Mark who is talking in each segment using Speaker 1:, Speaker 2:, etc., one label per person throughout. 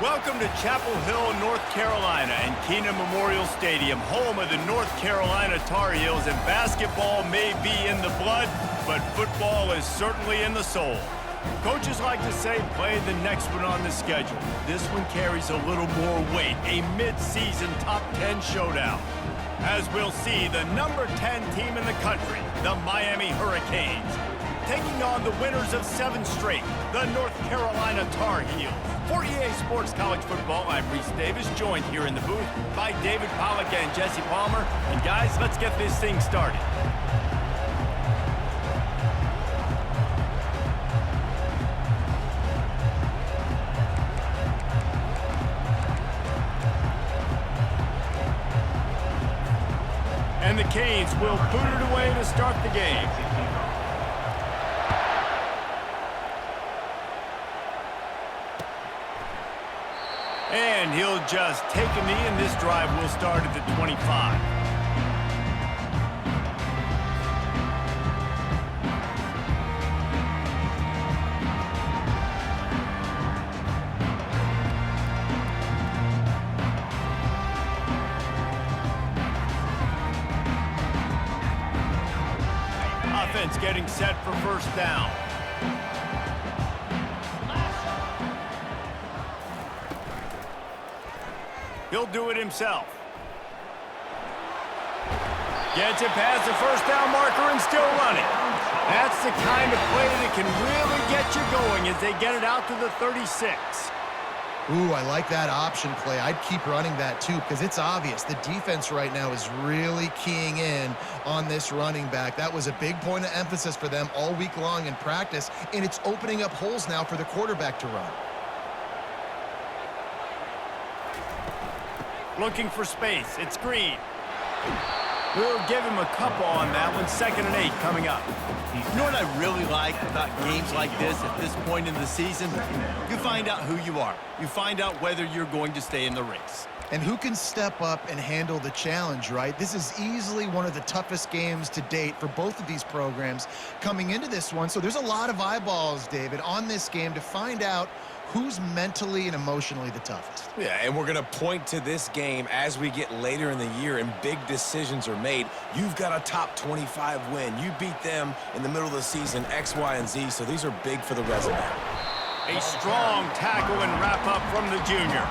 Speaker 1: Welcome to Chapel Hill, North Carolina, and Keenan Memorial Stadium, home of the North Carolina Tar Heels. And basketball may be in the blood, but football is certainly in the soul. Coaches like to say, play the next one on the schedule. This one carries a little more weight, a mid-season top 10 showdown. As we'll see, the number 10 team in the country, the Miami Hurricanes, taking on the winners of 7 straight, the North Carolina Tar Heels. For EA Sports College Football, I'm Reese Davis, joined here in the booth by David Pollack and Jesse Palmer. And guys, let's get this thing started. And the Canes will boot it away to start the game. And he'll just take a knee, and this drive will start at the 25. Offense getting set for first down. He'll do it himself. Gets it past the first down marker and still running. That's the kind of play that can really get you going as they get it out to the 36.
Speaker 2: Ooh, I like that option play. I'd keep running that too because it's obvious the defense right now is really keying in on this running back. That was a big point of emphasis for them all week long in practice, and it's opening up holes now for the quarterback to run.
Speaker 1: Looking for space. It's Green. We'll give him a couple on that one. 2nd and 8 coming up. You know what I really like about games like this at this point in the season? You find out who you are. You find out whether you're going to stay in the race.
Speaker 2: And who can step up and handle the challenge, right? This is easily one of the toughest games to date for both of these programs coming into this one. So there's a lot of eyeballs, David, on this game to find out who's mentally and emotionally the toughest.
Speaker 3: Yeah, and we're going to point to this game as we get later in the year and big decisions are made. You've got a top 25 win. You beat them in the middle of the season, X, Y, and Z, so these are big for the resume.
Speaker 1: A strong tackle and wrap up from the junior.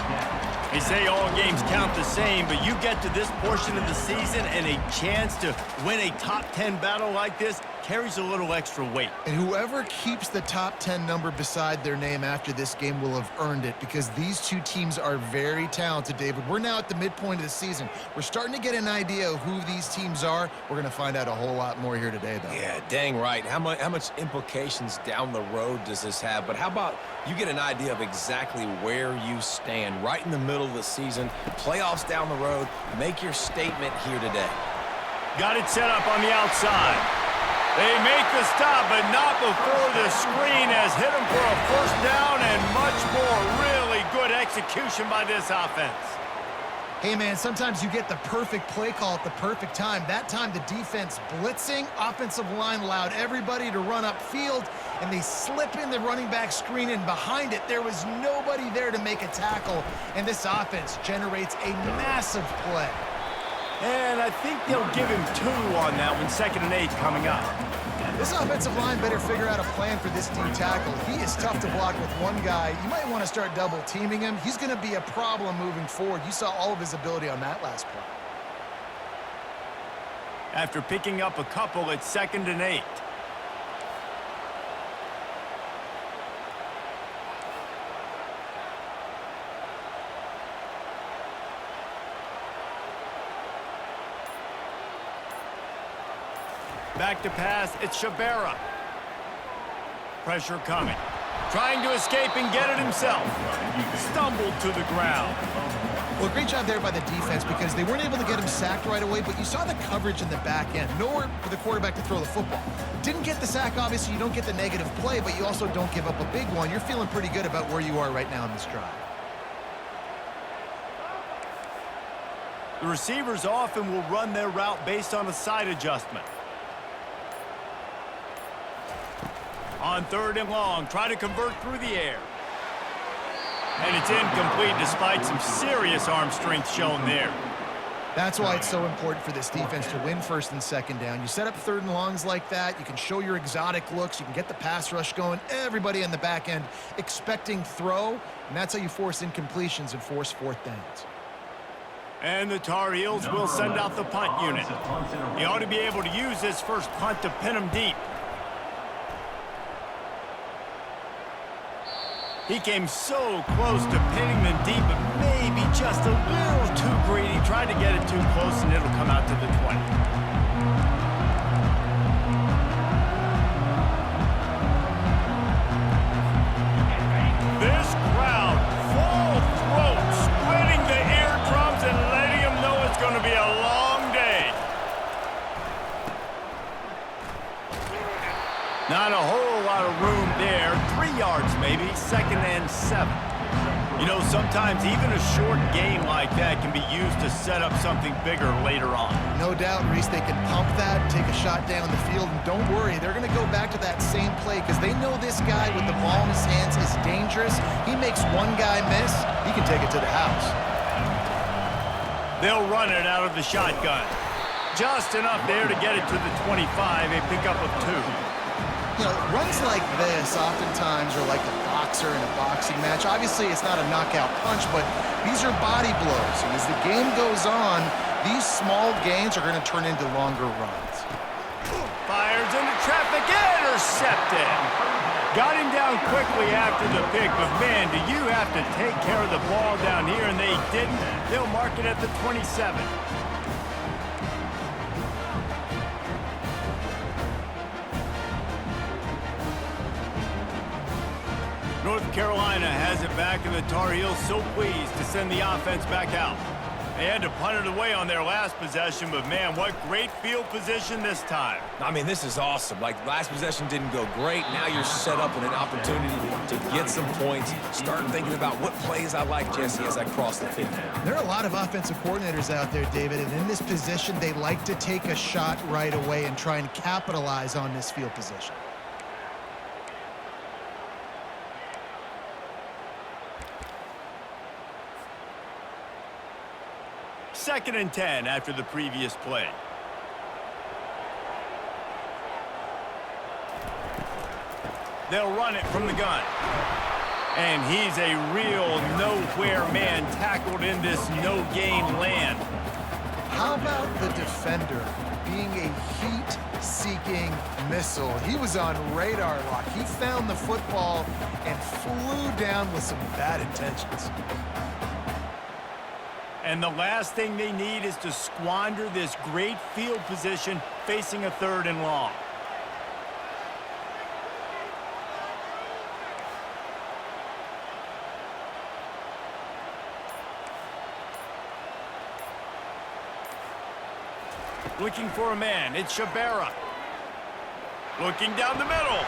Speaker 1: They say all games count the same, but you get to this portion of the season and a chance to win a top 10 battle like this carries a little extra weight.
Speaker 2: And whoever keeps the top 10 number beside their name after this game will have earned it because these two teams are very talented, David. We're now at the midpoint of the season. We're starting to get an idea of who these teams are. We're going to find out a whole lot more here today, though.
Speaker 3: Yeah, dang right. How much implications down the road does this have? But how about you get an idea of exactly where you stand right in the middle of the season, playoffs down the road, make your statement here today.
Speaker 1: Got it set up on the outside. They make the stop, but not before the screen has hit them for a first down and much more. Really good execution by this offense.
Speaker 2: Hey, man, sometimes you get the perfect play call at the perfect time. That time, the defense blitzing, offensive line allowed everybody to run upfield, and they slip in the running back screen, and behind it, there was nobody there to make a tackle, and this offense generates a massive play.
Speaker 1: And I think they'll give him 2 on that one. 2nd and 8 coming up.
Speaker 2: This offensive line better figure out a plan for this D tackle. He is tough to block with one guy. You might want to start double teaming him. He's going to be a problem moving forward. You saw all of his ability on that last play.
Speaker 1: After picking up a couple, it's 2nd and 8. Back to pass, it's Shabera. Pressure coming. Trying to escape and get it himself. Stumbled to the ground.
Speaker 2: Well, great job there by the defense because they weren't able to get him sacked right away, but you saw the coverage in the back end. Nowhere for the quarterback to throw the football. Didn't get the sack, obviously. You don't get the negative play, but you also don't give up a big one. You're feeling pretty good about where you are right now in this drive.
Speaker 1: The receivers often will run their route based on a side adjustment. On 3rd and long, try to convert through the air. And it's incomplete despite some serious arm strength shown there.
Speaker 2: That's why it's so important for this defense to win first and second down. You set up third and longs like that, you can show your exotic looks, you can get the pass rush going, everybody on the back end expecting throw, and that's how you force incompletions and force fourth downs.
Speaker 1: And the Tar Heels will send out the punt unit. He ought to be able to use this first punt to pin him deep. He came so close to pinning them deep, but maybe just a little too greedy. Tried to get it too close, and it'll come out to the 20. This crowd, full throat, splitting the eardrums and letting them know it's going to be a long day. Not a whole lot of room there. 3 yards maybe, 2nd and 7. You know, sometimes even a short game like that can be used to set up something bigger later on.
Speaker 2: No doubt, Reese, they can pump that, take a shot down the field, and don't worry, they're going to go back to that same play because they know this guy with the ball in his hands is dangerous. He makes one guy miss, he can take it to the house.
Speaker 1: They'll run it out of the shotgun. Just enough there to get it to the 25, a pickup of 2.
Speaker 2: You know, runs like this oftentimes are like a boxer in a boxing match. Obviously, it's not a knockout punch, but these are body blows. And as the game goes on, these small gains are going to turn into longer runs.
Speaker 1: Fires into traffic, intercepted. Got him down quickly after the pick, but man, do you have to take care of the ball down here, and they didn't. They'll mark it at the 27. North Carolina has it back, and the Tar Heels so pleased to send the offense back out. They had to punt it away on their last possession, but man, what great field position this time.
Speaker 3: I mean, this is awesome. Like, last possession didn't go great. Now you're set up with an opportunity to get some points. Start thinking about what plays I like, Jesse, as I cross the field.
Speaker 2: There are a lot of offensive coordinators out there, David, and in this position, they like to take a shot right away and try and capitalize on this field position.
Speaker 1: Second and 10 after the previous play. They'll run it from the gun. And he's a real nowhere man tackled in this no-gain land.
Speaker 2: How about the defender being a heat-seeking missile? He was on radar lock. He found the football and flew down with some bad intentions.
Speaker 1: And the last thing they need is to squander this great field position facing a 3rd and long. Looking for a man, it's Shabera. Looking down the middle.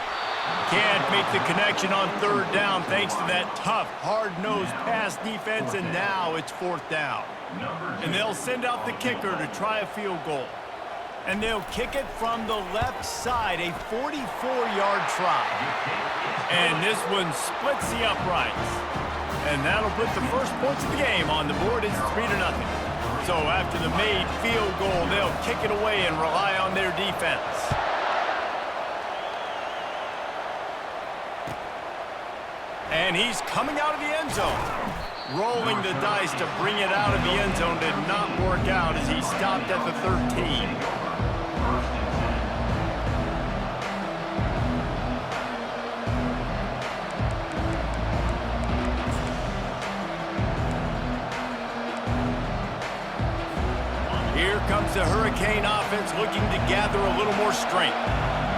Speaker 1: Can't make the connection on 3rd down thanks to that tough, hard-nosed pass defense, and now it's 4th down. And they'll send out the kicker to try a field goal. And they'll kick it from the left side, a 44-yard try. And this one splits the uprights. And that'll put the first points of the game on the board. It's 3-0. So after the made field goal, they'll kick it away and rely on their defense. And he's coming out of the end zone. Rolling the dice to bring it out of the end zone did not work out as he stopped at the 13. Here comes the Hurricane offense looking to gather a little more strength.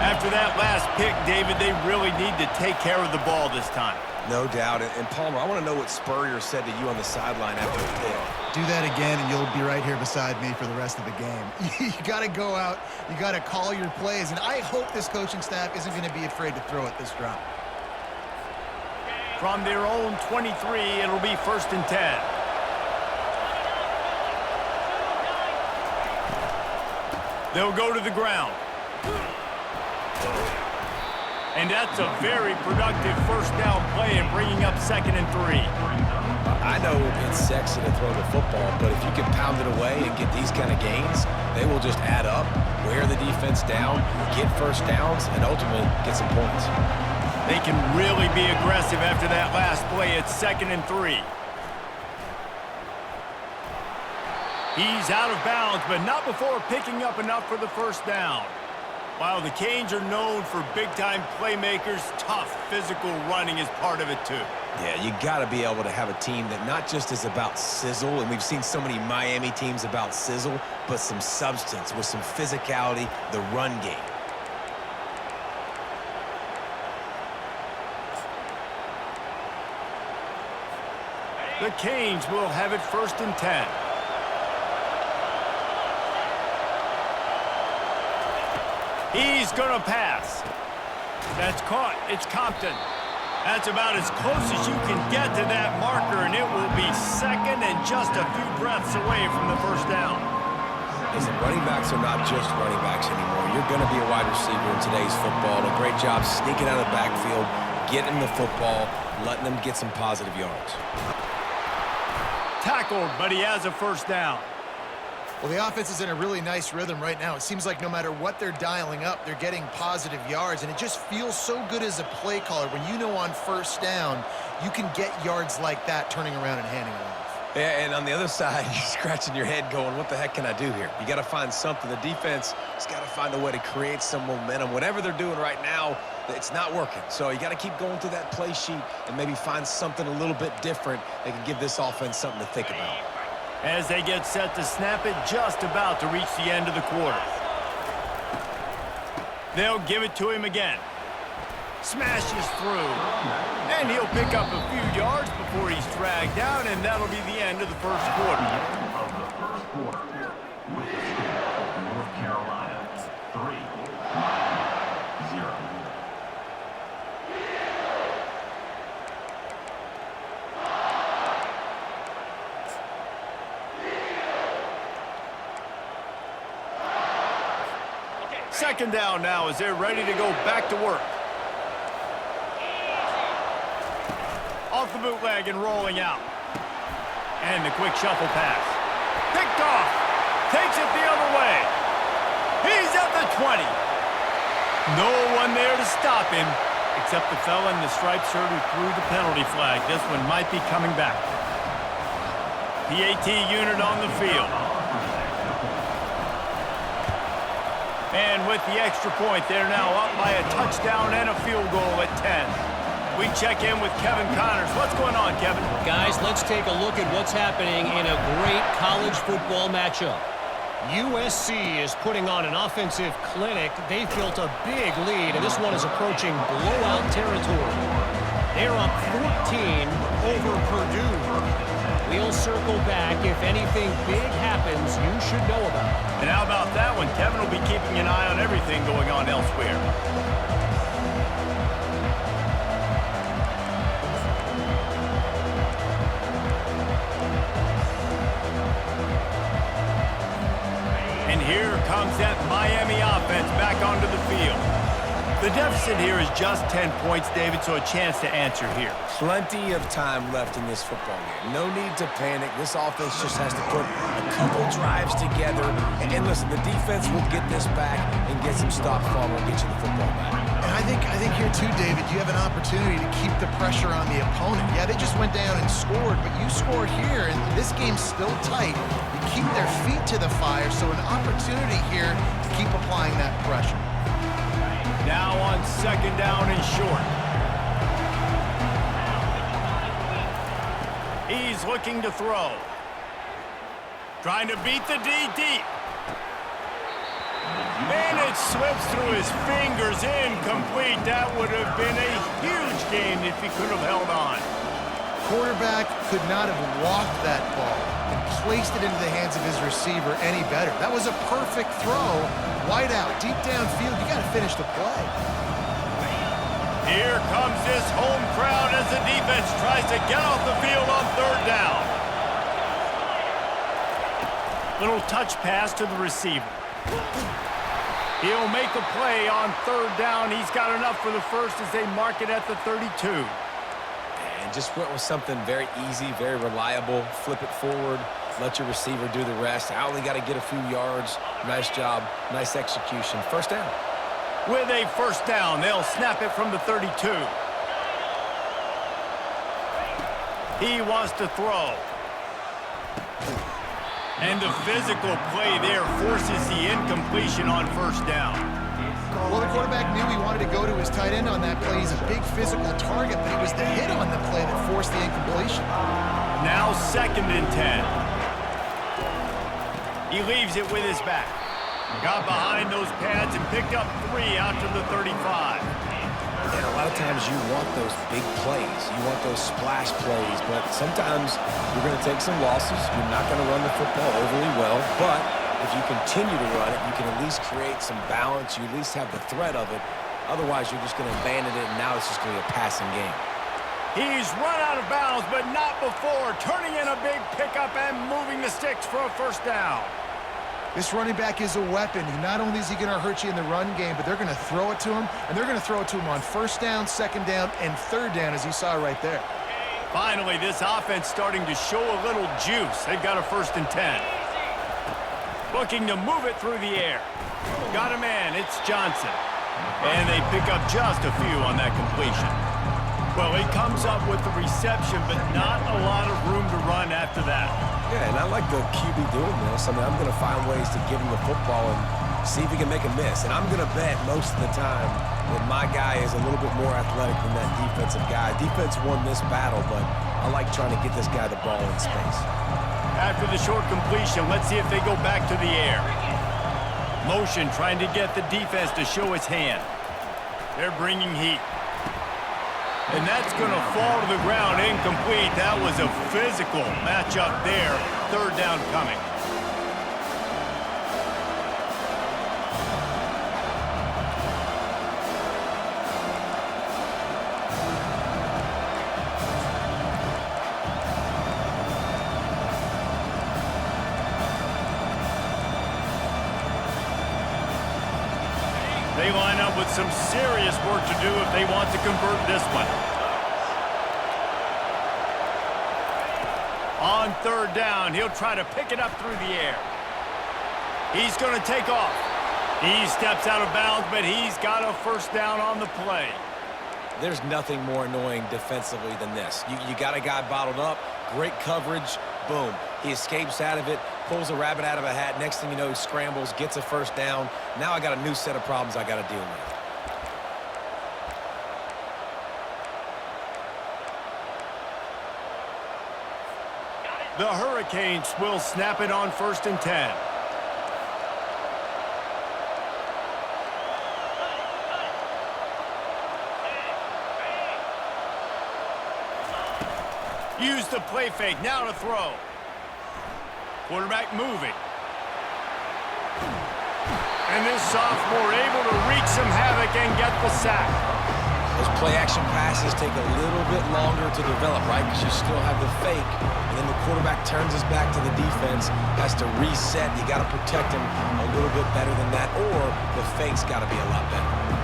Speaker 1: After that last pick, David, they really need to take care of the ball this time.
Speaker 3: No doubt. And Palmer, I want to know what Spurrier said to you on the sideline after the pick.
Speaker 2: Do that again, and you'll be right here beside me for the rest of the game. You got to go out. You got to call your plays, and I hope this coaching staff isn't going to be afraid to throw it this drop.
Speaker 1: From their own 23, it'll be 1st and 10. They'll go to the ground. And that's a very productive first down play and bringing up 2nd and 3.
Speaker 3: I know it's sexy to throw the football, but if you can pound it away and get these kind of gains, they will just add up, wear the defense down, get first downs, and ultimately get some points.
Speaker 1: They can really be aggressive after that last play. It's 2nd and 3. He's out of bounds, but not before picking up enough for the first down. While the Canes are known for big-time playmakers, tough physical running is part of it too.
Speaker 3: Yeah, you got to be able to have a team that not just is about sizzle, and we've seen so many Miami teams about sizzle, but some substance with some physicality, the run game.
Speaker 1: The Canes will have it 1st and 10. He's going to pass. That's caught. It's Compton. That's about as close as you can get to that marker, and it will be 2nd and just a few breaths away from the first down.
Speaker 3: Listen, running backs are not just running backs anymore. You're going to be a wide receiver in today's football. A great job sneaking out of the backfield, getting the football, letting them get some positive yards.
Speaker 1: Tackled, but he has a first down.
Speaker 2: Well, the offense is in a really nice rhythm right now. It seems like no matter what they're dialing up, they're getting positive yards, and it just feels so good as a play caller when you know on first down you can get yards like that turning around and handing it off.
Speaker 3: Yeah, and on the other side, you're scratching your head going, what the heck can I do here? You got to find something. The defense has got to find a way to create some momentum. Whatever they're doing right now, it's not working. So you got to keep going through that play sheet and maybe find something a little bit different that can give this offense something to think about.
Speaker 1: As they get set to snap it, just about to reach the end of the quarter. They'll give it to him again. Smashes through. And he'll pick up a few yards before he's dragged down, and that'll be the end of the first quarter.
Speaker 4: North Carolina, 3-0.
Speaker 1: Second down now as they're ready to go back to work. Off the bootleg and rolling out. And the quick shuffle pass. Picked off. Takes it the other way. He's at the 20. No one there to stop him, except the fella in the striped shirt who threw the penalty flag. This one might be coming back. PAT unit on the field. And with the extra point, they're now up by a touchdown and a field goal at 10. We check in with Kevin Connors. What's going on, Kevin?
Speaker 5: Guys, let's take a look at what's happening in a great college football matchup. USC is putting on an offensive clinic. They've built a big lead, and this one is approaching blowout territory. They're up 14 over Purdue. We'll circle back. If anything big happens, you should know about it.
Speaker 1: And how about that one? Kevin will be keeping an eye on everything going on elsewhere. And here comes that Miami offense back onto the field. The deficit here is just 10 points, David, so a chance to answer here.
Speaker 3: Plenty of time left in this football game. No need to panic. This offense just has to put a couple drives together. And listen, the defense will get this back and get some stops following and get you the football back.
Speaker 2: And I think here too, David, you have an opportunity to keep the pressure on the opponent. Yeah, they just went down and scored, but you score here, and this game's still tight. You keep their feet to the fire, so an opportunity here to keep applying that pressure.
Speaker 1: Now on second down and short. He's looking to throw. Trying to beat the D deep. And it slips through his fingers, incomplete. That would have been a huge gain if he could have held on.
Speaker 2: Quarterback could not have walked that ball and placed it into the hands of his receiver any better. That was a perfect throw. Wide out, deep downfield. You got to finish the play.
Speaker 1: Here comes this home crowd as the defense tries to get off the field on third down. Little touch pass to the receiver. He'll make a play on third down. He's got enough for the first as they mark it at the 32.
Speaker 3: And just went with something very easy, very reliable. Flip it forward, let your receiver do the rest. I only got to get a few yards. Nice job, nice execution. First down.
Speaker 1: With a first down, they'll snap it from the 32. He wants to throw. And the physical play there forces the incompletion on first down.
Speaker 2: Well, the quarterback knew he wanted to go to his tight end on that play. He's a big physical target, but it was the hit on the play that forced the incompletion.
Speaker 1: Now 2nd and 10. He leaves it with his back. Got behind those pads and picked up 3 out to the 35.
Speaker 3: And a lot of times you want those big plays. You want those splash plays, but sometimes you're going to take some losses. You're not going to run the football overly well, but if you continue to run it, you can at least create some balance. You at least have the threat of it. Otherwise, you're just going to abandon it, and now it's just going to be a passing game.
Speaker 1: He's run out of bounds, but not before. Turning in a big pickup and moving the sticks for a first down.
Speaker 2: This running back is a weapon. Not only is he going to hurt you in the run game, but they're going to throw it to him, and they're going to throw it to him on first down, second down, and third down, as you saw right there.
Speaker 1: Finally, this offense starting to show a little juice. They've got a 1st and 10. Looking to move it through the air. Got a man, it's Johnson. And they pick up just a few on that completion. Well, he comes up with the reception, but not a lot of room to run after that.
Speaker 3: Yeah, and I like the QB doing this. I mean, I'm going to find ways to give him the football and see if he can make a miss. And I'm going to bet most of the time that my guy is a little bit more athletic than that defensive guy. Defense won this battle, but I like trying to get this guy the ball in space.
Speaker 1: After the short completion, let's see if they go back to the air. Motion trying to get the defense to show its hand. They're bringing heat. And that's going to fall to the ground incomplete. That was a physical matchup there. Third down coming. They line up with some serious work to do if they want to convert this one. On third down, he'll try to pick it up through the air. He's going to take off. He steps out of bounds, but he's got a first down on the play.
Speaker 3: There's nothing more annoying defensively than this. You got a guy bottled up, great coverage, boom. He escapes out of it, pulls a rabbit out of a hat. Next thing you know, he scrambles, gets a first down. Now I got a new set of problems I got to deal with.
Speaker 1: The Hurricanes will snap it on 1st and 10. Use the play fake, now to throw. Quarterback moving. And this sophomore able to wreak some havoc and get the sack.
Speaker 3: Those play-action passes take a little bit longer to develop, right? Because you still have the fake, and then the quarterback turns his back to the defense, has to reset. You got to protect him a little bit better than that, or the fake's got to be a lot better.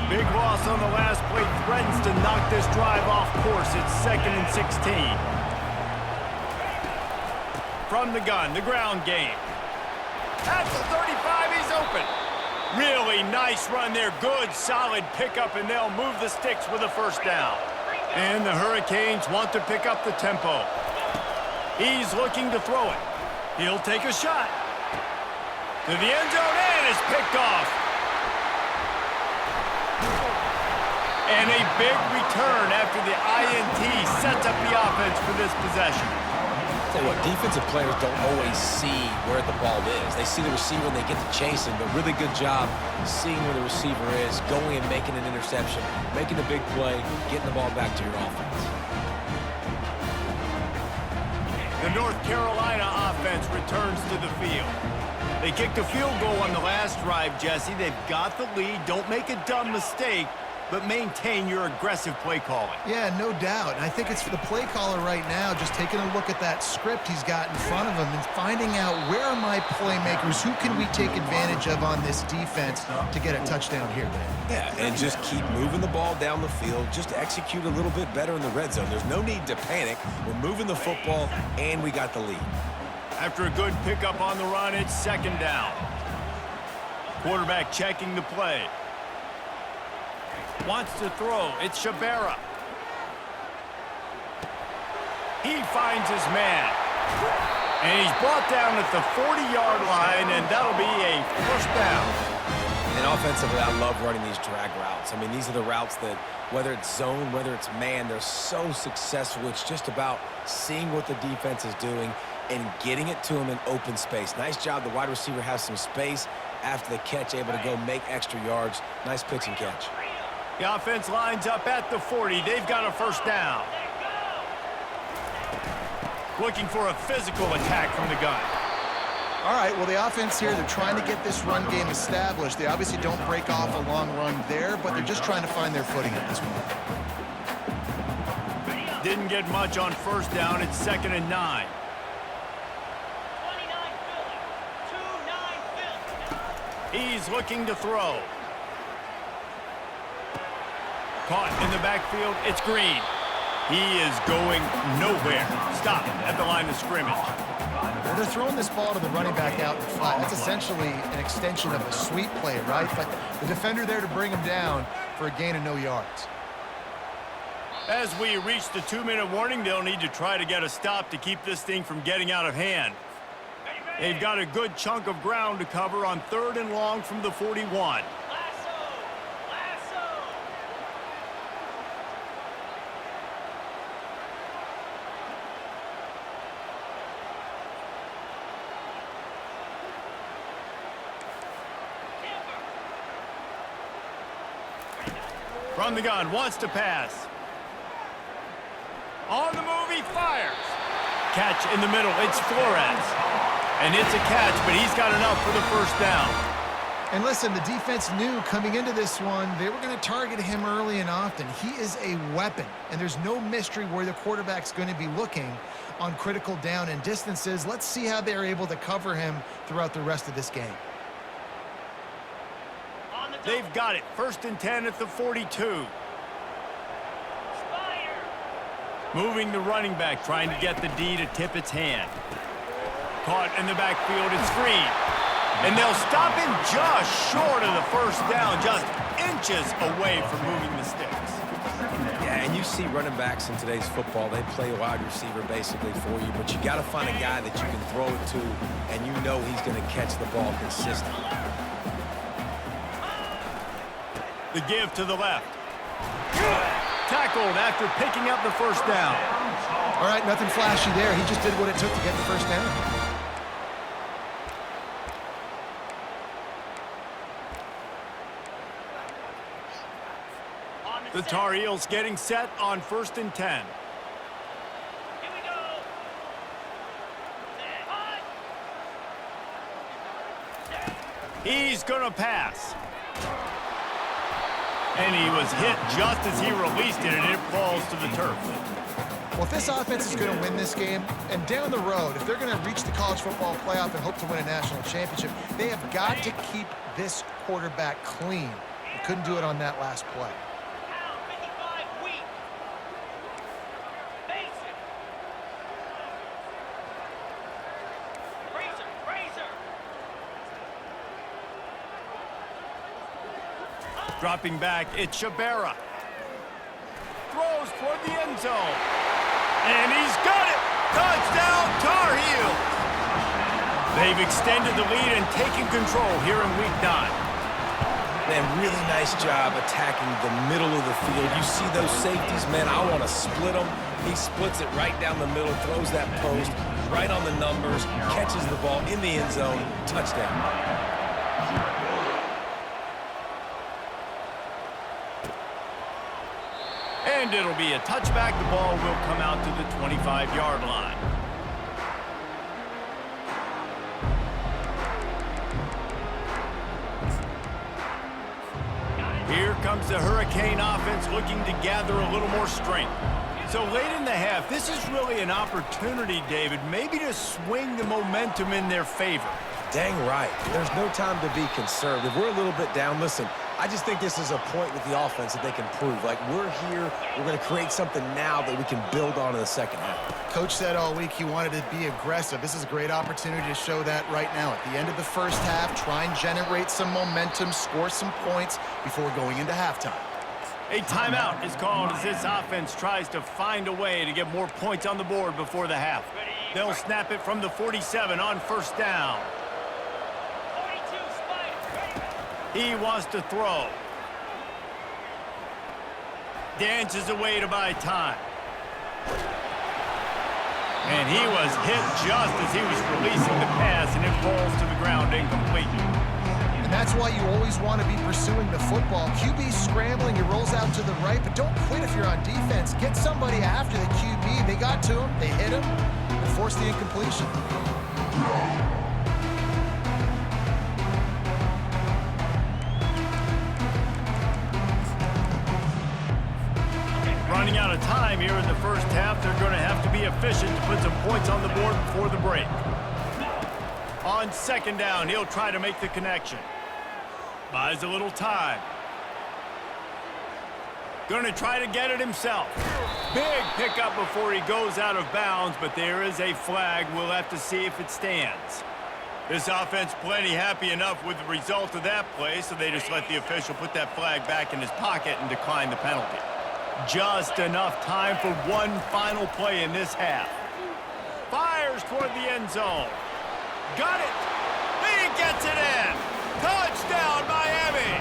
Speaker 1: Big loss on the last play threatens to knock this drive off course. It's 2nd and 16. From the gun, the ground game. At the 35, he's open. Really nice run there. Good, solid pickup, and they'll move the sticks with a first down. And the Hurricanes want to pick up the tempo. He's looking to throw it. He'll take a shot. To the end zone, and it's picked off. And a big return after the INT sets up the offense for this possession.
Speaker 3: Tell you what, defensive players don't always see where the ball is. They see the receiver and they get to chase him, but really good job seeing where the receiver is, going and making an interception, making the big play, getting the ball back to your offense.
Speaker 1: The North Carolina offense returns to the field. They kicked a field goal on the last drive, Jesse. They've got the lead. Don't make a dumb mistake, but maintain your aggressive play calling.
Speaker 2: Yeah, no doubt. And I think it's for the play caller right now, just taking a look at that script he's got in front of him and finding out where are my playmakers, who can we take advantage of on this defense to get a touchdown here today.
Speaker 3: Yeah, and just keep moving the ball down the field. Just execute a little bit better in the red zone. There's no need to panic. We're moving the football, and we got the lead.
Speaker 1: After a good pickup on the run, it's second down. Quarterback checking the play. Wants to throw. It's Shabera. He finds his man. And he's brought down at the 40-yard line, and that'll be a first down.
Speaker 3: And offensively, I love running these drag routes. I mean, these are the routes that, whether it's zone, whether it's man, they're so successful. It's just about seeing what the defense is doing and getting it to him in open space. Nice job. The wide receiver has some space after the catch, able to go make extra yards. Nice pitch and catch.
Speaker 1: The offense lines up at the 40. They've got a first down. Looking for a physical attack from the gun.
Speaker 2: All right, well, the offense here, they're trying to get this run game established. They obviously don't break off a long run there, but they're just trying to find their footing at this point.
Speaker 1: Didn't get much on first down. It's 2nd and 9. He's looking to throw. Caught in the backfield. It's Green. He is going nowhere. Stop at the line of scrimmage.
Speaker 2: Well, they're throwing this ball to the running back out in the flat. That's essentially an extension of a sweep play, right? But the defender there to bring him down for a gain of no yards.
Speaker 1: As we reach the 2-minute warning, they'll need to try to get a stop to keep this thing from getting out of hand. They've got a good chunk of ground to cover on 3rd and long from the 41. From the gun, wants to pass. On the move, he fires. Catch in the middle, it's Flores. And it's a catch, but he's got enough for the first down.
Speaker 2: And listen, the defense knew coming into this one, they were going to target him early and often. He is a weapon, and there's no mystery where the quarterback's going to be looking on critical down and distances. Let's see how they're able to cover him throughout the rest of this game.
Speaker 1: They've got it. 1st and 10 at the 42. Moving the running back, trying to get the D to tip its hand. Caught in the backfield, it's Green. And they'll stop him just short of the first down, just inches away from moving the sticks.
Speaker 3: Yeah, and you see running backs in today's football, they play wide receiver basically for you, but you got to find a guy that you can throw it to, and you know he's going to catch the ball consistently.
Speaker 1: The give to the left. Tackled after picking up the first down.
Speaker 2: All right, nothing flashy there. He just did what it took to get the first down.
Speaker 1: The Tar Heels getting set on 1st and 10. He's going to pass. And he was hit just as he released it, and it falls to the turf.
Speaker 2: Well, if this offense is going to win this game, and down the road, if they're going to reach the college football playoff and hope to win a national championship, they have got to keep this quarterback clean. They couldn't do it on that last play.
Speaker 1: Dropping back, it's Shabera. Throws toward the end zone. And he's got it! Touchdown, Tar Heels! They've extended the lead and taken control here in Week 9.
Speaker 3: Man, really nice job attacking the middle of the field. You see those safeties, man, I want to split them. He splits it right down the middle, throws that post, right on the numbers, catches the ball in the end zone, touchdown.
Speaker 1: And it'll be a touchback. The ball will come out to the 25-yard line. Here comes the Hurricane offense looking to gather a little more strength. So late in the half, this is really an opportunity, David, maybe to swing the momentum in their favor.
Speaker 3: Dang right. There's no time to be conservative. We're a little bit down. Listen, I just think this is a point with the offense that they can prove. Like, we're here, we're going to create something now that we can build on in the second half.
Speaker 2: Coach said all week he wanted to be aggressive. This is a great opportunity to show that right now. At the end of the first half, try and generate some momentum, score some points before going into halftime.
Speaker 1: A timeout is called as this offense tries to find a way to get more points on the board before the half. They'll snap it from the 47 on first down. He wants to throw. Dances away to buy time. And he was hit just as he was releasing the pass, and it falls to the ground incomplete.
Speaker 2: And that's why you always want to be pursuing the football. QB scrambling, he rolls out to the right, but don't quit if you're on defense. Get somebody after the QB. They got to him, they hit him, and forced the incompletion.
Speaker 1: Running out of time here in the first half, they're going to have to be efficient to put some points on the board before the break. On second down, he'll try to make the connection. Buys a little time. Going to try to get it himself. Big pickup before he goes out of bounds, but there is a flag. We'll have to see if it stands. This offense plenty happy enough with the result of that play, so they just let the official put that flag back in his pocket and decline the penalty. Just enough time for one final play in this half. Fires toward the end zone. Got it. He gets it in. Touchdown, Miami.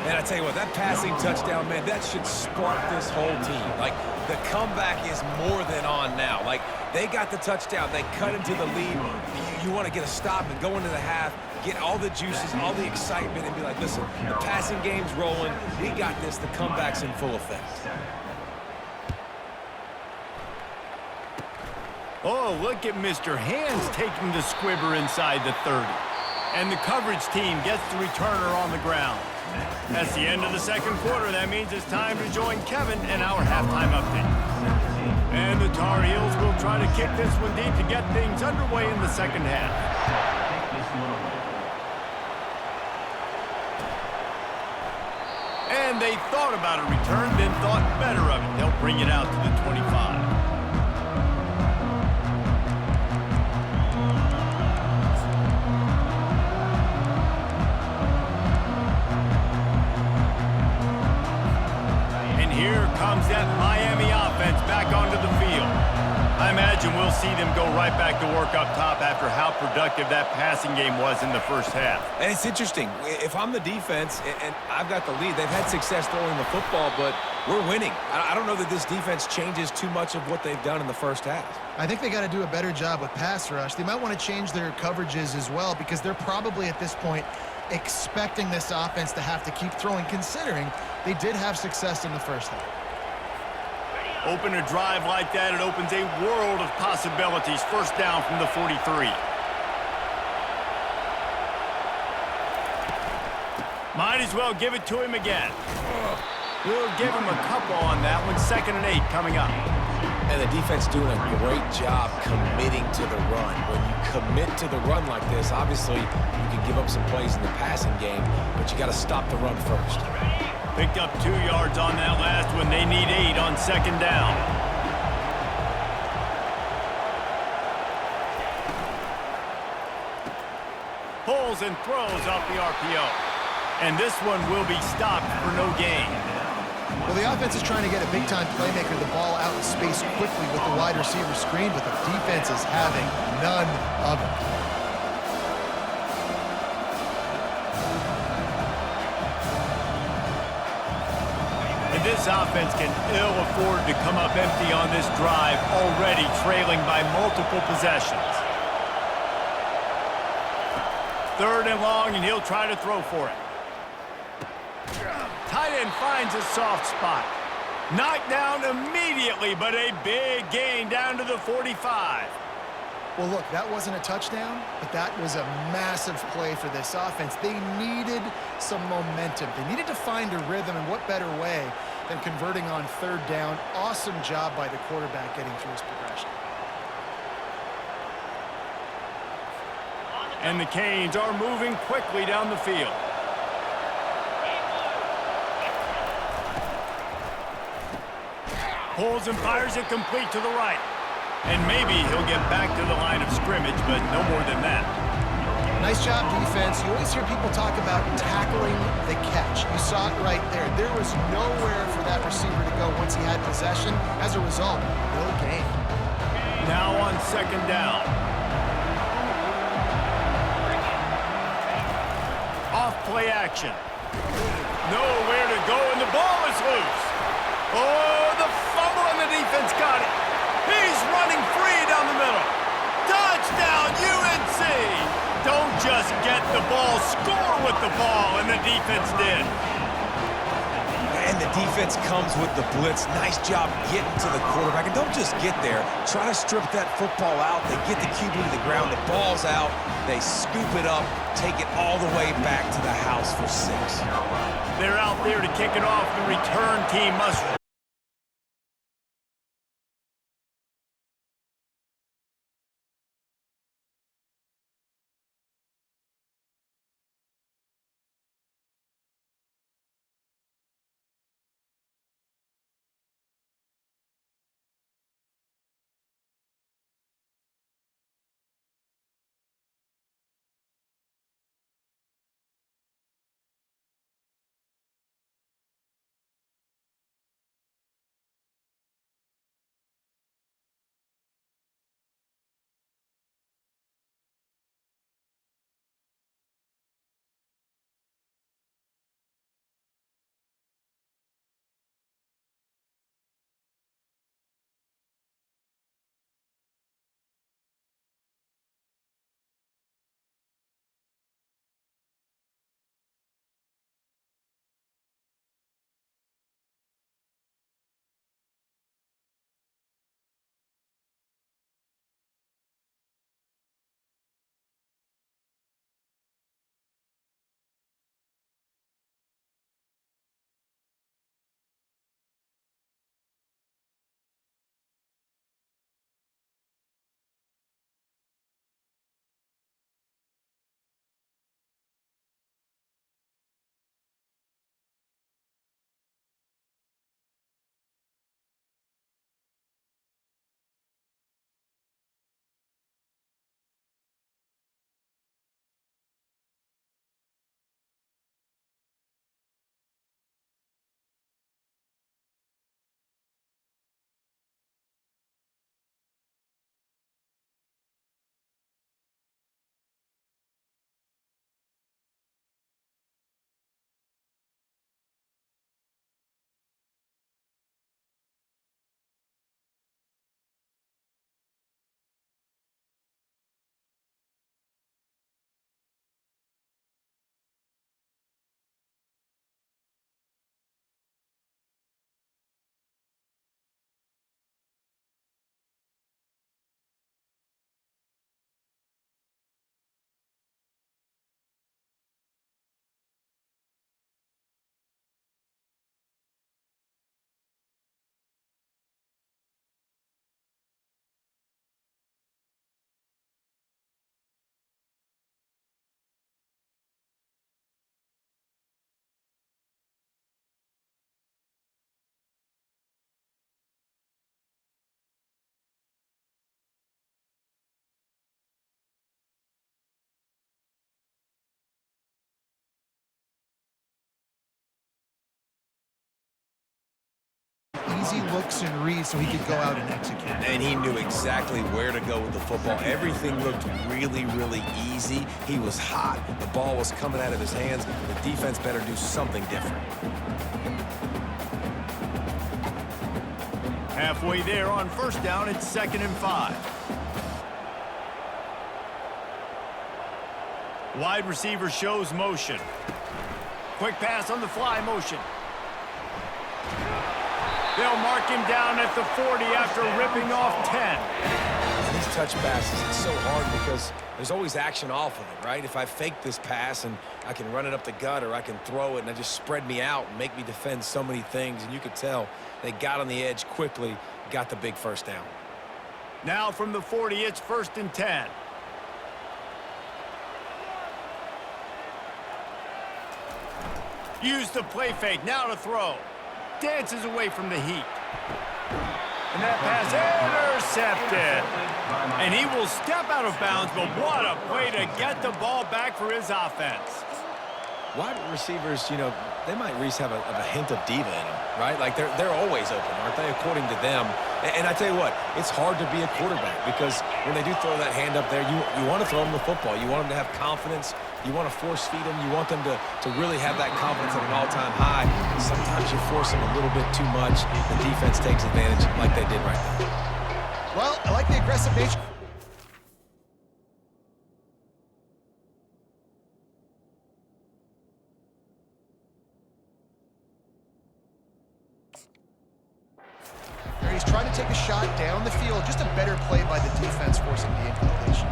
Speaker 3: Man, I tell you what, that passing touchdown, man, that should spark this whole team. Like, the comeback is more than on now. Like, they got the touchdown. They cut into the lead. You want to get a stop and go into the half, get all the juices, all the excitement, and be like, listen, the passing game's rolling. We got this. The comeback's in full effect.
Speaker 1: Oh, look at Mr. Hands taking the squibber inside the 30. And the coverage team gets the returner on the ground. That's the end of the second quarter. That means it's time to join Kevin in our halftime update. And the Tar Heels will try to kick this one deep to get things underway in the second half. And they thought about a return, then thought better of it. They'll bring it out to the 25. Here comes that Miami offense back onto the field. I imagine we'll see them go right back to work up top after how productive that passing game was in the first half.
Speaker 3: And it's interesting. If I'm the defense and I've got the lead, they've had success throwing the football, but we're winning. I don't know that this defense changes too much of what they've done in the first half.
Speaker 2: I think they got to do a better job with pass rush. They might want to change their coverages as well, because they're probably at this point expecting this offense to have to keep throwing, considering they did have success in the first half.
Speaker 1: Open a drive like that, it opens a world of possibilities. First down from the 43. Might as well give it to him again. We'll give him a couple on that one. 2nd and 8 coming up.
Speaker 3: And the defense doing a great job committing to the run. When you commit to the run like this, obviously you can give up some plays in the passing game, but you got to stop the run first.
Speaker 1: Picked up 2 yards on that last one. They need 8 on 2nd down. Pulls and throws off the RPO. And this one will be stopped for no gain.
Speaker 2: Well, the offense is trying to get a big-time playmaker the ball out in space quickly with the wide receiver screen, but the defense is having none of it.
Speaker 1: And this offense can ill afford to come up empty on this drive, already trailing by multiple possessions. 3rd and long, and he'll try to throw for it. Tight end finds a soft spot. Knocked down immediately, but a big gain down to the 45.
Speaker 2: Well, look, that wasn't a touchdown, but that was a massive play for this offense. They needed some momentum. They needed to find a rhythm, and what better way than converting on third down. Awesome job by the quarterback getting through his progression.
Speaker 1: And the Canes are moving quickly down the field. Pulls and fires it complete to the right. And maybe he'll get back to the line of scrimmage, but no more than that.
Speaker 2: Nice job, defense. You always hear people talk about tackling the catch. You saw it right there. There was nowhere for that receiver to go once he had possession. As a result, no gain.
Speaker 1: Now on second down. Off play action. Nowhere to go, and the ball is loose. Oh, the fumble, and the defense got it. He's running free down the middle. Touchdown, UNC! Don't just get the ball, score with the ball, and the defense did.
Speaker 3: And the defense comes with the blitz. Nice job getting to the quarterback. And don't just get there. Try to strip that football out. They get the QB to the ground. The ball's out. They scoop it up, take it all the way back to the house for 6.
Speaker 1: They're out there to kick it off. The return team must...
Speaker 2: Easy looks and reads so he could go out and execute.
Speaker 3: And he knew exactly where to go with the football. Everything looked really, really easy. He was hot. The ball was coming out of his hands. The defense better do something different.
Speaker 1: Halfway there on first down, it's 2nd and 5. Wide receiver shows motion. Quick pass on the fly motion. They'll mark him down at the 40 after ripping off 10.
Speaker 3: These one-touch passes, it's so hard because there's always action off of it, right? If I fake this pass and I can run it up the gut or I can throw it and it just spread me out and make me defend so many things, and you could tell they got on the edge quickly, got the big first down.
Speaker 1: Now from the 40, it's 1st and 10. Use the play fake, now to throw. Dances away from the heat. And that pass intercepted. And he will step out of bounds, but what a play to get the ball back for his offense.
Speaker 3: Wide receivers, you know, they might at least have a hint of diva in them, right? Like they're always open, aren't they, according to them? And I tell you what, it's hard to be a quarterback because when they do throw that hand up there, you want to throw them the football. You want them to have confidence. You want to force feed them. You want them to really have that confidence at an all-time high. And sometimes you force them a little bit too much. The defense takes advantage like they did right there.
Speaker 2: Well, I like the aggressive nature. He's trying to take a shot down the field. Just a better play by the defense forcing the incompletion.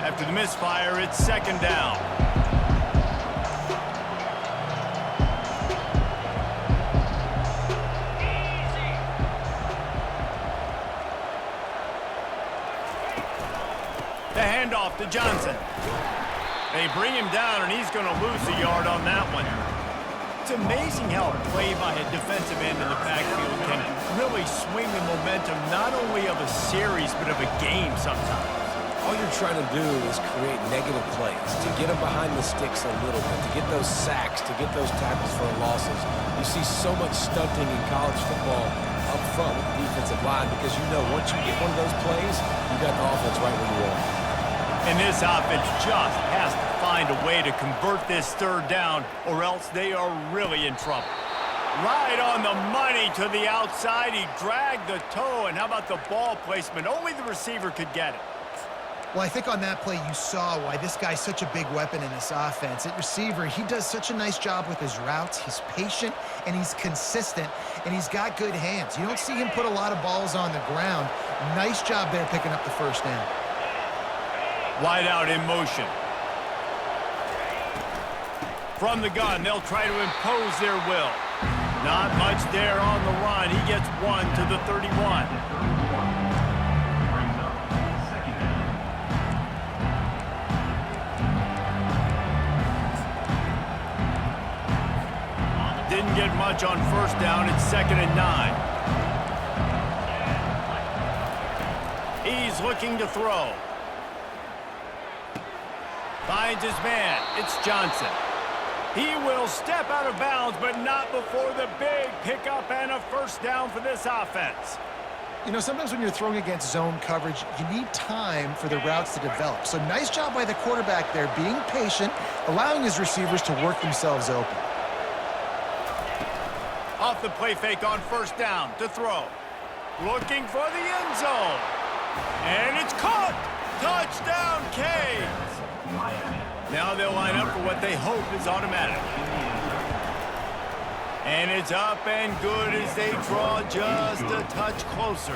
Speaker 1: After the misfire, it's 2nd down. The handoff to Johnson. They bring him down, and he's going to lose a yard on that one. It's amazing how a play by a defensive end in the backfield can really swing the momentum not only of a series, but of a game sometimes.
Speaker 3: All you're trying to do is create negative plays, to get them behind the sticks a little bit, to get those sacks, to get those tackles for losses. You see so much stunting in college football up front with the defensive line because you know once you get one of those plays, you got the offense right where you want it.
Speaker 1: And this offense just has to find a way to convert this 3rd down, or else they are really in trouble. Right on the money to the outside. He dragged the toe, and how about the ball placement? Only the receiver could get it.
Speaker 2: Well, I think on that play you saw why this guy's such a big weapon in this offense. At receiver, he does such a nice job with his routes. He's patient, and he's consistent, and he's got good hands. You don't see him put a lot of balls on the ground. Nice job there picking up the first down.
Speaker 1: Wide out in motion. From the gun, they'll try to impose their will. Not much there on the run. He gets 1 to the 31. Didn't get much on 1st down. It's 2nd and 9. He's looking to throw. Finds his man. It's Johnson. He will step out of bounds, but not before the big pickup and a 1st down for this offense.
Speaker 2: You know, sometimes when you're throwing against zone coverage, you need time for the routes to develop. So nice job by the quarterback there, being patient, allowing his receivers to work themselves open.
Speaker 1: Off the play fake on 1st down to throw. Looking for the end zone. And it's caught. Touchdown, Canes. Now they'll line up for what they hope is automatic. And it's up and good as they draw just a touch closer.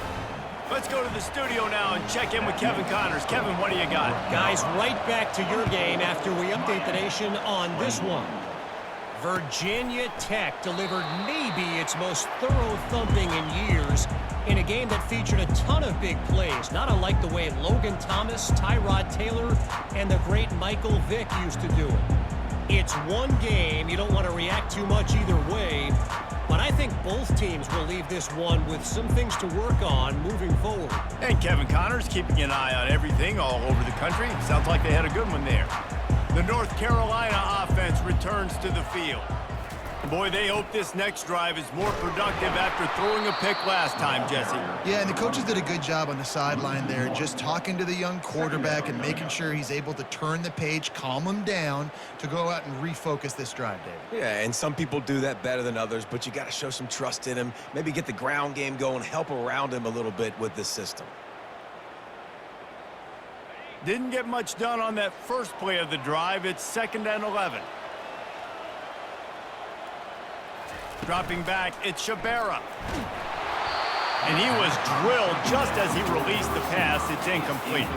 Speaker 1: Let's go to the studio now and check in with Kevin Connors. Kevin, what do you got?
Speaker 5: Guys, right back to your game after we update the nation on this one. Virginia Tech delivered maybe its most thorough thumping in years in a game that featured a ton of big plays, not unlike the way Logan Thomas, Tyrod Taylor, and the great Michael Vick used to do it. It's one game. You don't want to react too much either way, but I think both teams will leave this one with some things to work on moving forward.
Speaker 1: And Kevin Connors keeping an eye on everything all over the country. Sounds like they had a good one there. The North Carolina offense returns to the field. Boy, they hope this next drive is more productive after throwing a pick last time, Jesse.
Speaker 2: Yeah, and the coaches did a good job on the sideline there, just talking to the young quarterback and making sure he's able to turn the page, calm him down to go out and refocus this drive, David.
Speaker 3: Yeah, and some people do that better than others, but you got to show some trust in him, maybe get the ground game going, help around him a little bit with this system.
Speaker 1: Didn't get much done on that first play of the drive. It's 2nd and 11. Dropping back, it's Shabera. And he was drilled just as he released the pass. It's incomplete.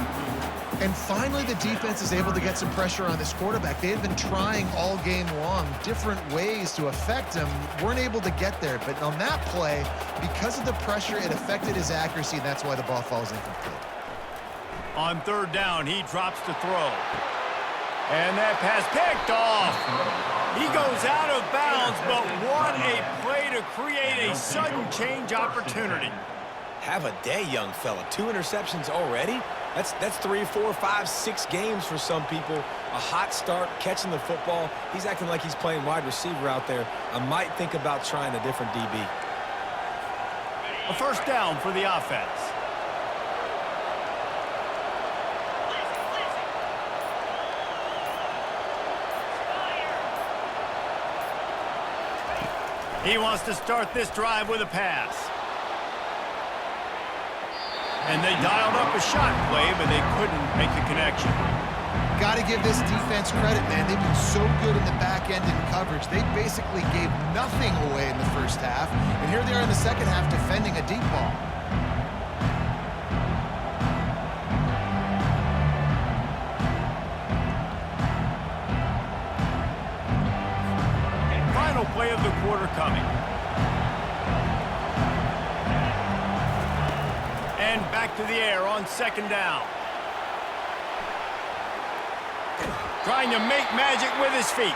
Speaker 2: And finally, the defense is able to get some pressure on this quarterback. They had been trying all game long different ways to affect him. Weren't able to get there. But on that play, because of the pressure, it affected his accuracy, and that's why the ball falls incomplete.
Speaker 1: On third down, he drops to throw. And that pass picked off. He goes out of bounds, but what a play to create a sudden change opportunity.
Speaker 3: Have a day, young fella. 2 interceptions already? That's 3, 4, 5, 6 games for some people. A hot start, catching the football. He's acting like he's playing wide receiver out there. I might think about trying a different DB.
Speaker 1: A first down for the offense. He wants to start this drive with a pass. And they dialed up a shot play, but they couldn't make the connection.
Speaker 2: Got to give this defense credit, man. They've been so good in the back end in coverage. They basically gave nothing away in the first half. And here they are in the second half defending a deep ball.
Speaker 1: Final play of the quarter coming. And back to the air on second down. Trying to make magic with his feet.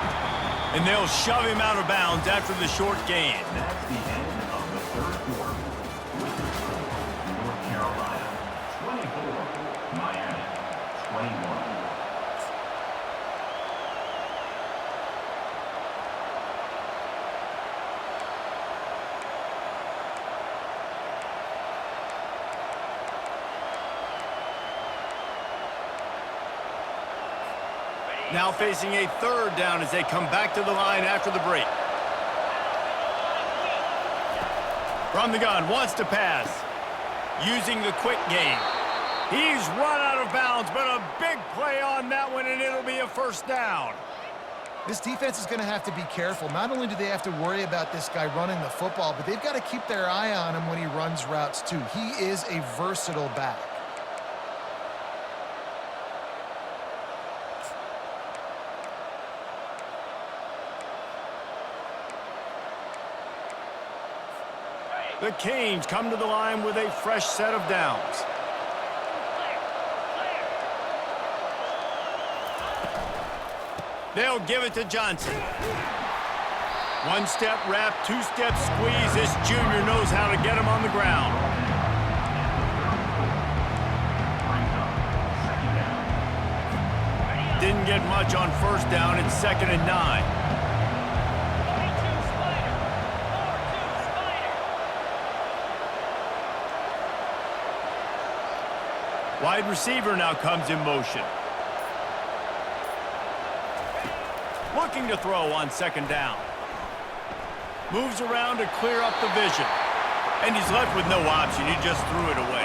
Speaker 1: And they'll shove him out of bounds after the short gain.
Speaker 4: That's the end of the third quarter. North Carolina 24, Miami 21.
Speaker 1: Now facing a third down as they come back to the line after the break. From the gun, wants to pass. Using the quick game. He's run out of bounds, but a big play on that one, and it'll be a first down.
Speaker 2: This defense is going to have to be careful. Not only do they have to worry about this guy running the football, but they've got to keep their eye on him when he runs routes too. He is a versatile back.
Speaker 1: The Canes come to the line with a fresh set of downs. They'll give it to Johnson. One-step wrap, two-step squeeze. This junior knows how to get him on the ground. Didn't get much on first down. It's 2nd and 9. Wide receiver now comes in motion. Looking to throw on second down. Moves around to clear up the vision. And he's left with no option. He just threw it away.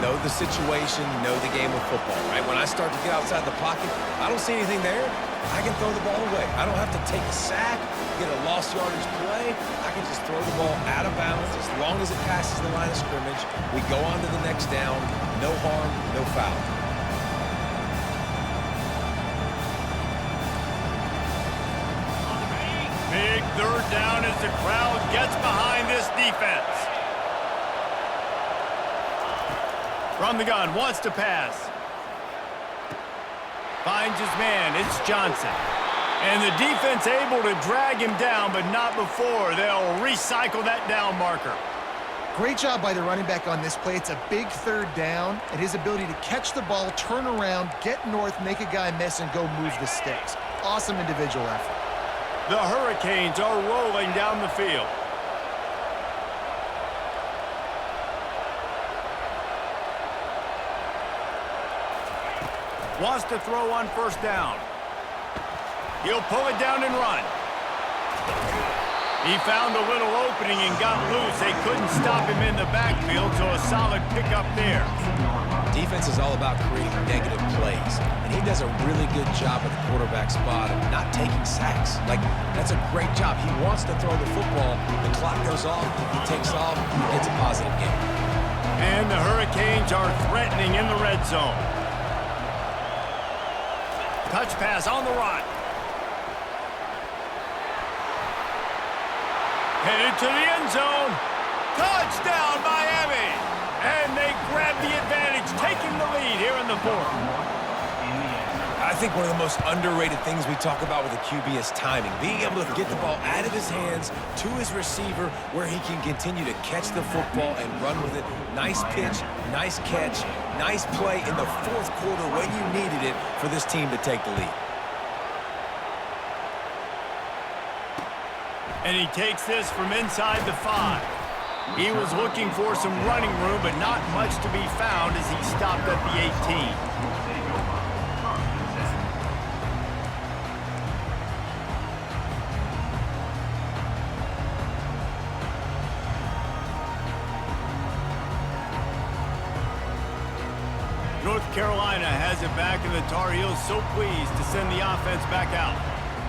Speaker 3: Know the situation, know the game of football, right? When I start to get outside the pocket, I don't see anything there. I can throw the ball away. I don't have to take a sack, get a lost yardage play. I can just throw the ball out of bounds as long as it passes the line of scrimmage. We go on to the next down. No harm, no foul.
Speaker 1: Big third down as the crowd gets behind this defense. From the gun, wants to pass. Finds his man, it's Johnson. And the defense able to drag him down, but not before. They'll recycle that down marker.
Speaker 2: Great job by the running back on this play. It's a big third down, and his ability to catch the ball, turn around, get north, make a guy miss, and go move the sticks. Awesome individual effort.
Speaker 1: The Hurricanes are rolling down the field. Wants to throw on first down. He'll pull it down and run. He found a little opening and got loose. They couldn't stop him in the backfield, so a solid pickup there.
Speaker 3: Defense is all about creating negative plays, and he does a really good job at the quarterback spot of not taking sacks. Like, that's a great job. He wants to throw the football. The clock goes off, he takes off, he gets a positive game.
Speaker 1: And the Hurricanes are threatening in the red zone. Touch pass on the run. Headed to the end zone. Touchdown, Miami! And they grab the advantage, taking the lead here in the fourth.
Speaker 3: I think one of the most underrated things we talk about with a QB is timing. Being able to get the ball out of his hands to his receiver where he can continue to catch the football and run with it. Nice pitch, nice catch, nice play in the fourth quarter when you needed it for this team to take the lead.
Speaker 1: And he takes this from inside the 5. He was looking for some running room, but not much to be found as he stopped at the 18. North Carolina has it back, and the Tar Heels so pleased to send the offense back out.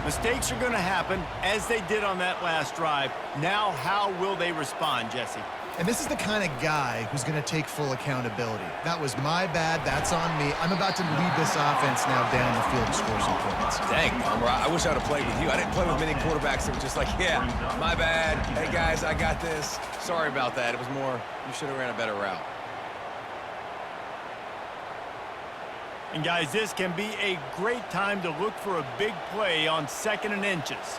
Speaker 1: Mistakes are going to happen, as they did on that last drive. Now, how will they respond, Jesse?
Speaker 2: And this is the kind of guy who's going to take full accountability. That was my bad. That's on me. I'm about to lead this offense now down the field to score some points.
Speaker 3: Dang, I wish I would have played with you. I didn't play with many quarterbacks that were just like, yeah, my bad. Hey, guys, I got this. Sorry about that. It was more, you should have ran a better route.
Speaker 1: And guys, this can be a great time to look for a big play on 2nd and inches.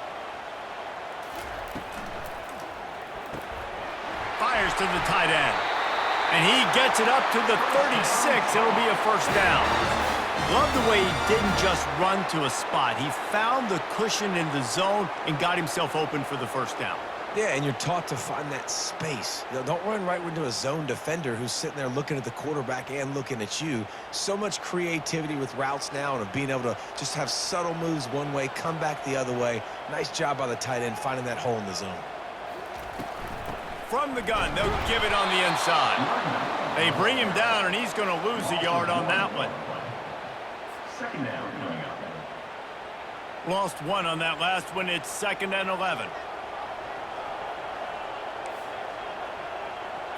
Speaker 1: Fires to the tight end. And he gets it up to the 36. It'll be a first down. Love the way he didn't just run to a spot. He found the cushion in the zone and got himself open for the first down.
Speaker 3: Yeah, and you're taught to find that space. You know, don't run right into a zone defender who's sitting there looking at the quarterback and looking at you. So much creativity with routes now and of being able to just have subtle moves one way, come back the other way. Nice job by the tight end finding that hole in the zone.
Speaker 1: From the gun, they'll give it on the inside. They bring him down, and he's going to lose a yard on that one.
Speaker 4: Second down coming up.
Speaker 1: Lost one on that last one. It's 2nd and 11.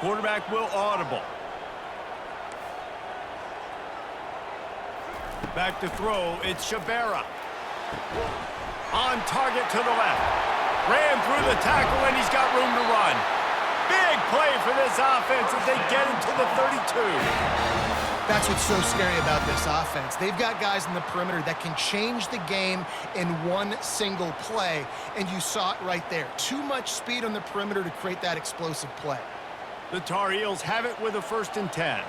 Speaker 1: Quarterback will audible. Back to throw, it's Shabera. On target to the left. Ran through the tackle, and he's got room to run. Big play for this offense as they get into the 32.
Speaker 2: That's what's so scary about this offense. They've got guys in the perimeter that can change the game in one single play, and you saw it right there. Too much speed on the perimeter to create that explosive play.
Speaker 1: The Tar Heels have it with a 1st and 10.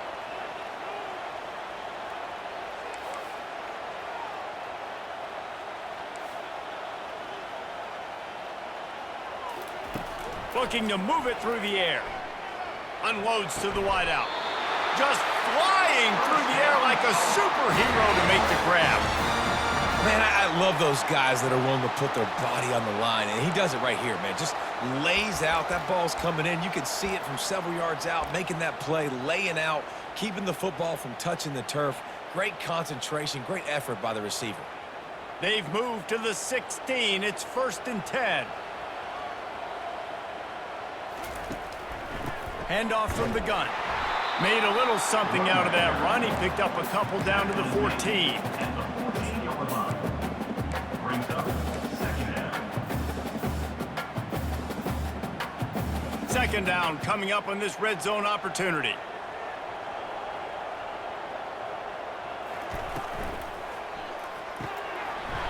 Speaker 1: Looking to move it through the air. Unloads to the wideout. Just flying through the air like a superhero to make the grab.
Speaker 3: Man, I love those guys that are willing to put their body on the line, and he does it right here, man. Just lays out. That ball's coming in. You can see it from several yards out, making that play, laying out, keeping the football from touching the turf. Great concentration, great effort by the receiver.
Speaker 1: They've moved to the 16. It's 1st and 10. Handoff from the gun. Made a little something out of that run. He picked up a couple down to the 14.
Speaker 4: And the 14-yard line brings up second down.
Speaker 1: 2nd down coming up on this red zone opportunity.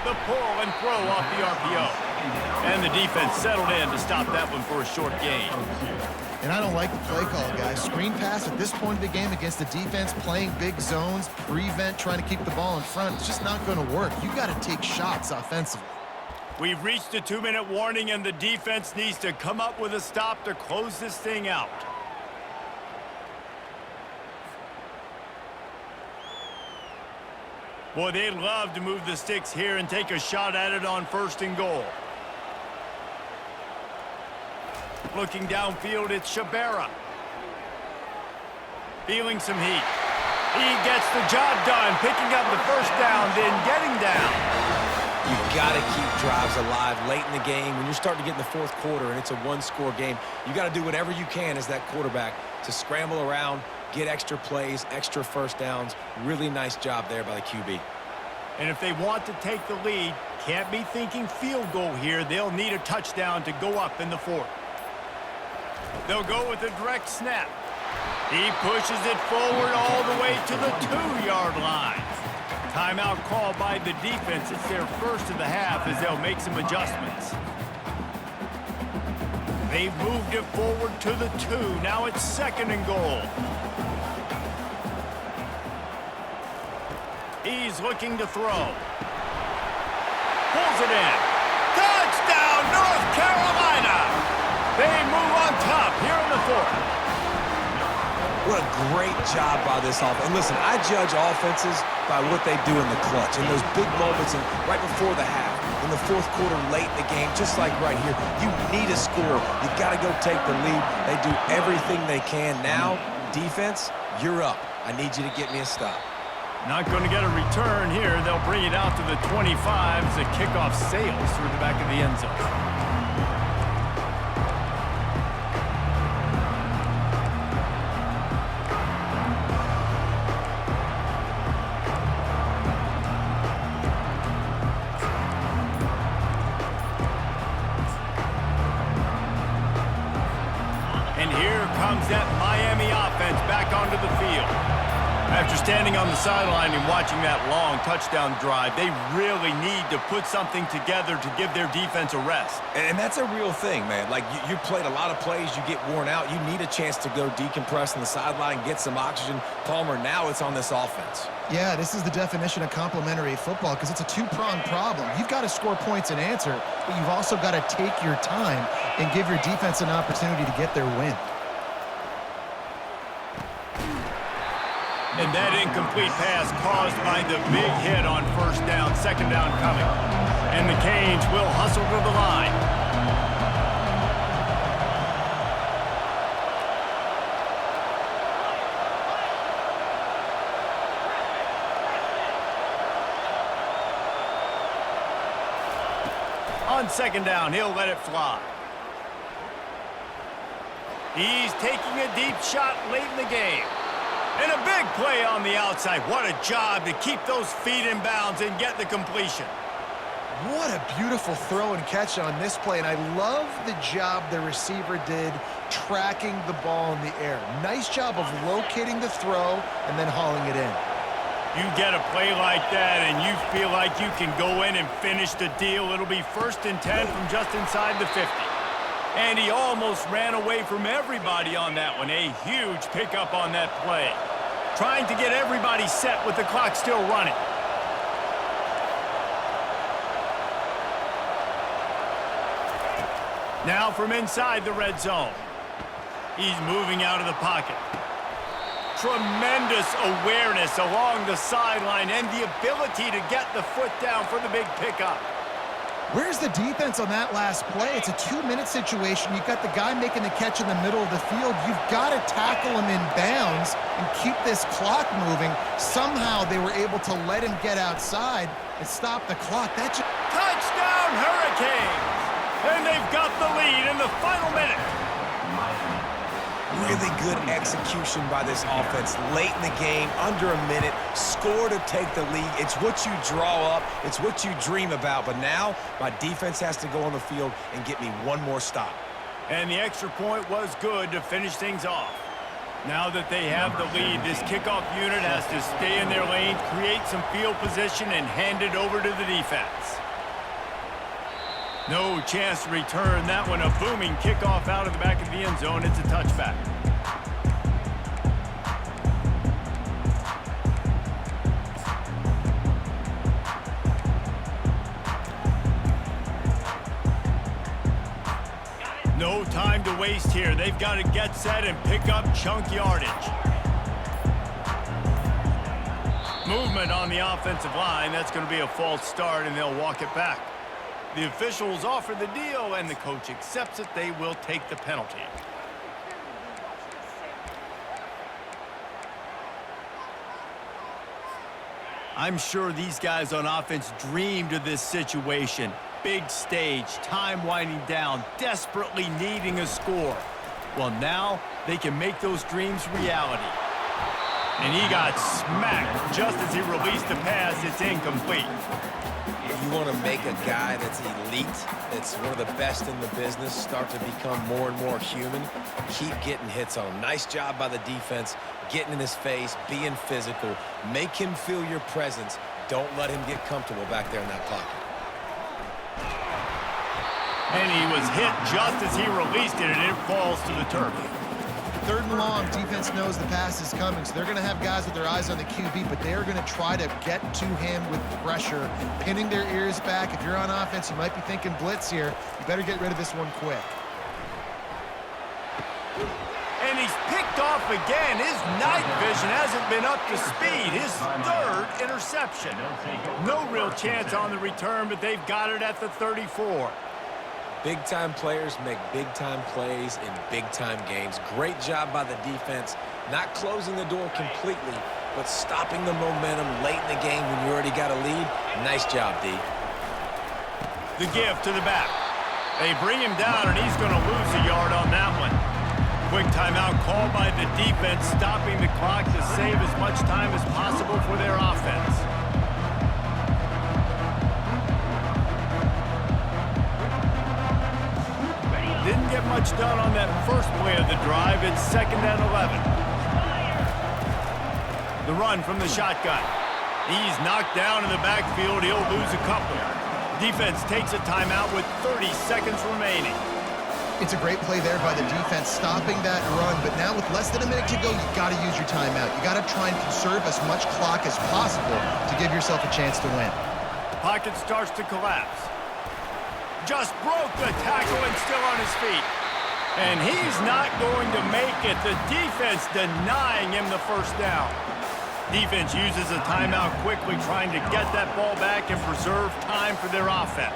Speaker 1: The pull and throw off the RPO. And the defense settled in to stop that one for a short gain.
Speaker 2: And I don't like the play call, guys. Screen pass at this point of the game against the defense, playing big zones, prevent, trying to keep the ball in front. It's just not going to work. You got to take shots offensively.
Speaker 1: We've reached a 2-minute warning, and the defense needs to come up with a stop to close this thing out. Boy, they'd love to move the sticks here and take a shot at it on 1st and goal. Looking downfield, it's Shabera. Feeling some heat. He gets the job done, picking up the first down, then getting down.
Speaker 3: You've got to keep drives alive late in the game. When you're starting to get in the fourth quarter and it's a one-score game, you got to do whatever you can as that quarterback to scramble around, get extra plays, extra first downs. Really nice job there by the QB.
Speaker 1: And if they want to take the lead, can't be thinking field goal here. They'll need a touchdown to go up in the fourth. They'll go with a direct snap. He pushes it forward all the way to the 2-yard line. Timeout called by the defense. It's their first of the half as they'll make some adjustments. They've moved it forward to the 2. Now it's 2nd and goal. He's looking to throw. Pulls it in. Touchdown, North Carolina! They move on top here in the fourth.
Speaker 3: What a great job by this offense. And listen, I judge offenses by what they do in the clutch. In those big moments and right before the half, in the fourth quarter, late in the game, just like right here, you need a score. You got to go take the lead. They do everything they can. Now, defense, you're up. I need you to get me a stop.
Speaker 1: Not going to get a return here. They'll bring it out to the 25 as the kickoff sails through the back of the end zone. And here comes that Miami offense back onto the field. After standing on the sideline and watching that long touchdown drive, they really need to put something together to give their defense a rest.
Speaker 3: And that's a real thing, man. Like, you played a lot of plays, you get worn out. You need a chance to go decompress on the sideline, get some oxygen. Palmer, now it's on this offense.
Speaker 2: Yeah, this is the definition of complementary football because it's a two-pronged problem. You've got to score points and answer, but you've also got to take your time and give your defense an opportunity to get their win.
Speaker 1: And that incomplete pass caused by the big hit on first down, 2nd down coming. And the Canes will hustle to the line. On 2nd down, he'll let it fly. He's taking a deep shot late in the game. And a big play on the outside. What a job to keep those feet in bounds and get the completion.
Speaker 2: What a beautiful throw and catch on this play, and I love the job the receiver did tracking the ball in the air. Nice job of locating the throw and then hauling it in.
Speaker 1: You get a play like that and you feel like you can go in and finish the deal. It'll be 1st and 10 from just inside the 50. And he almost ran away from everybody on that one. A huge pickup on that play. Trying to get everybody set with the clock still running. Now from inside the red zone. He's moving out of the pocket. Tremendous awareness along the sideline and the ability to get the foot down for the big pickup.
Speaker 2: Where's the defense on that last play? It's a 2-minute situation. You've got the guy making the catch in the middle of the field. You've got to tackle him in bounds and keep this clock moving. Somehow they were able to let him get outside and stop the clock.
Speaker 1: Touchdown, Hurricanes! And they've got the lead in the final minute.
Speaker 3: Really good execution by this offense late in the game, under a minute, score to take the lead. It's what you draw up, it's what you dream about, but now my defense has to go on the field and get me one more stop.
Speaker 1: And the extra point was good to finish things off. Now that they have the lead, this kickoff unit has to stay in their lane, create some field position, and hand it over to the defense. No chance to return that one. A booming kickoff out of the back of the end zone. It's a touchback. No time to waste here. They've got to get set and pick up chunk yardage. Movement on the offensive line. That's going to be a false start, and they'll walk it back. The officials offer the deal, and the coach accepts it. They will take the penalty. I'm sure these guys on offense dreamed of this situation. Big stage, time winding down, desperately needing a score. Well, now they can make those dreams reality. And he got smacked just as he released the pass. It's incomplete.
Speaker 3: If you want to make a guy that's elite, that's one of the best in the business, start to become more and more human, keep getting hits on him. Nice job by the defense, getting in his face, being physical. Make him feel your presence. Don't let him get comfortable back there in that pocket.
Speaker 1: And he was hit just as he released it, and it falls to the turf.
Speaker 2: 3rd and long, defense knows the pass is coming, so they're going to have guys with their eyes on the QB, but they're going to try to get to him with pressure, pinning their ears back. If you're on offense, you might be thinking blitz here. You better get rid of this one quick.
Speaker 1: And he's picked off again. His night vision hasn't been up to speed. His 3rd interception. No real chance on the return, but they've got it at the 34.
Speaker 3: Big-time players make big-time plays in big-time games. Great job by the defense, not closing the door completely, but stopping the momentum late in the game when you already got a lead. Nice job, D.
Speaker 1: The give to the back. They bring him down, and he's going to lose a yard on that one. Quick timeout called by the defense, stopping the clock to save as much time as possible for their offense. Didn't get much done on that first play of the drive. It's 2nd and 11. The run from the shotgun. He's knocked down in the backfield. He'll lose a couple. Defense takes a timeout with 30 seconds remaining.
Speaker 2: It's a great play there by the defense, stopping that run, but now with less than a minute to go, you got to use your timeout. You got to try and conserve as much clock as possible to give yourself a chance to win.
Speaker 1: Pocket starts to collapse. Just broke the tackle and still on his feet. And he's not going to make it. The defense denying him the first down. Defense uses a timeout quickly, trying to get that ball back and preserve time for their offense.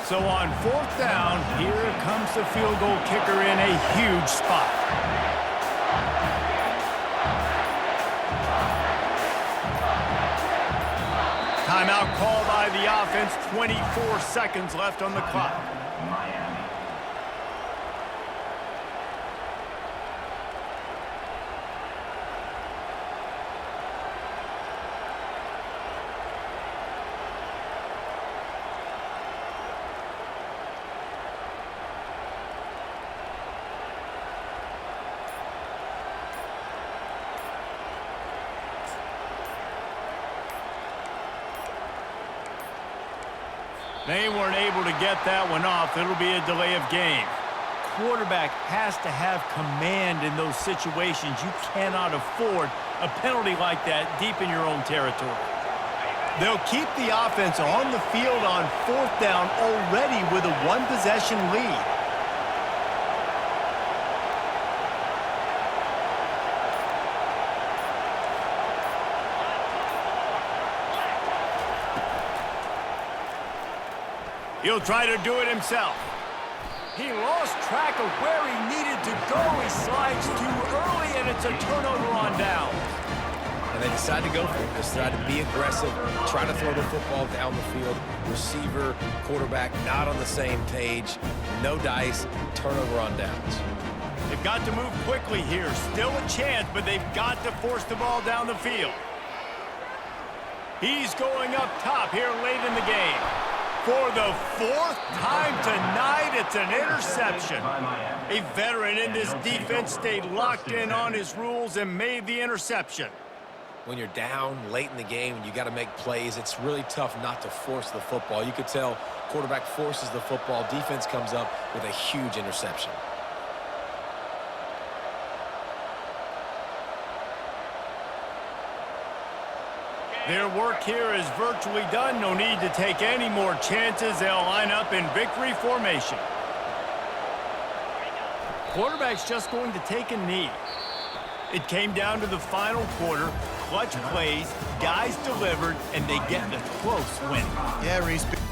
Speaker 1: So on 4th down, here comes the field goal kicker in a huge spot. Timeout called by the offense. 24 seconds left on the clock.
Speaker 4: Miami.
Speaker 1: They weren't able to get that one off. It'll be a delay of game. Quarterback has to have command in those situations. You cannot afford a penalty like that deep in your own territory. They'll keep the offense on the field on 4th down already with a one-possession lead. He'll try to do it himself. He lost track of where he needed to go. He slides too early, and it's a turnover on down.
Speaker 3: And they decide to go for it. They decide to be aggressive, try to throw the football down the field. Receiver, quarterback, not on the same page. No dice, turnover on downs.
Speaker 1: They've got to move quickly here. Still a chance, but they've got to force the ball down the field. He's going up top here late in the game. For the 4th time tonight, it's an interception. A veteran in this defense stayed locked in on his rules and made the interception.
Speaker 3: When you're down late in the game and you got to make plays, it's really tough not to force the football. You could tell quarterback forces the football, defense comes up with a huge interception.
Speaker 1: Their work here is virtually done. No need to take any more chances. They'll line up in victory formation. Quarterback's just going to take a knee. It came down to the final quarter. clutch plays, guys delivered, and they get the close win.
Speaker 2: Yeah, Reese.